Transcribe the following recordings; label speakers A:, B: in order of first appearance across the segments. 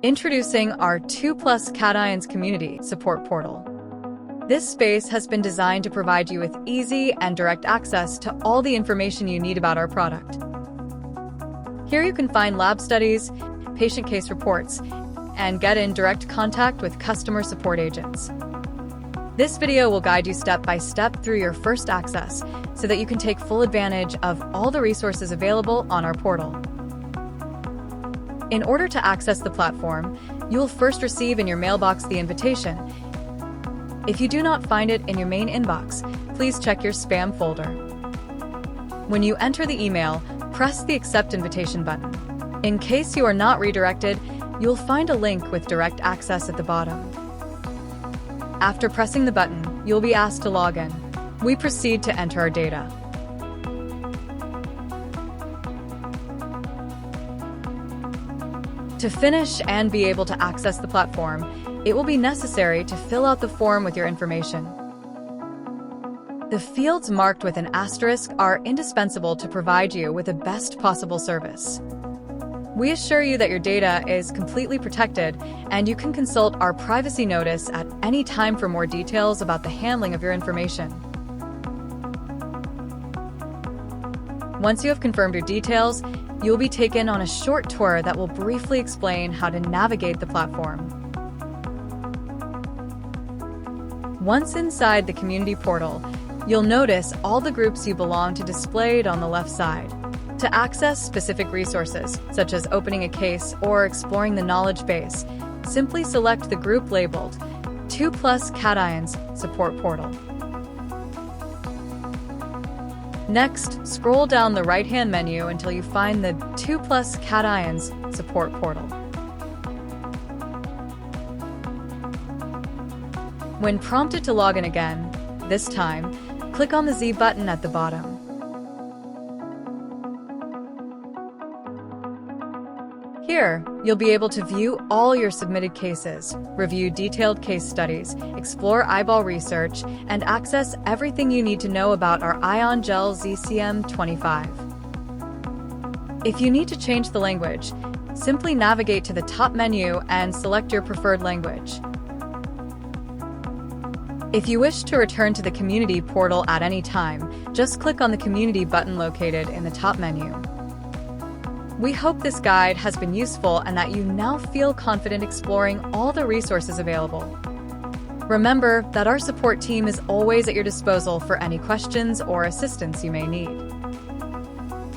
A: Introducing our 2+Cations community support portal. This space has been designed to provide you with easy and direct access to all the information you need about our product. Here you can find lab studies, patient case reports, and get in direct contact with customer support agents. This video will guide you step by step through your first access so that you can take full advantage of all the resources available on our portal. In order to access the platform, you will first receive in your mailbox the invitation. If you do not find it in your main inbox, please check your spam folder. When you enter the email, press the Accept Invitation button. In case you are not redirected, you will find a link with direct access at the bottom. After pressing the button, you'll be asked to log in. We proceed to enter our data. To finish and be able to access the platform, it will be necessary to fill out the form with your information. The fields marked with an asterisk are indispensable to provide you with the best possible service. We assure you that your data is completely protected, and you can consult our privacy notice at any time for more details about the handling of your information. Once you have confirmed your details, you will be taken on a short tour that will briefly explain how to navigate the platform. Once inside the community portal, you'll notice all the groups you belong to displayed on the left side. To access specific resources, such as opening a case or exploring the knowledge base, simply select the group labeled 2+Cations Support Portal. Next, scroll down the right-hand menu until you find the 2+Cations Support Portal. When prompted to log in again, this time, click on the Z button at the bottom. Here, you'll be able to view all your submitted cases, review detailed case studies, explore eyeball research, and access everything you need to know about our Ion Gel ZCM-25. If you need to change the language, simply navigate to the top menu and select your preferred language. If you wish to return to the community portal at any time, just click on the community button located in the top menu. We hope this guide has been useful and that you now feel confident exploring all the resources available. Remember that our support team is always at your disposal for any questions or assistance you may need.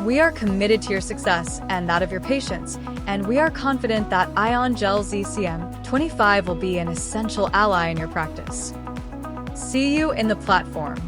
A: We are committed to your success and that of your patients, and we are confident that Ion Gel ZCM-25 will be an essential ally in your practice. See you in the platform.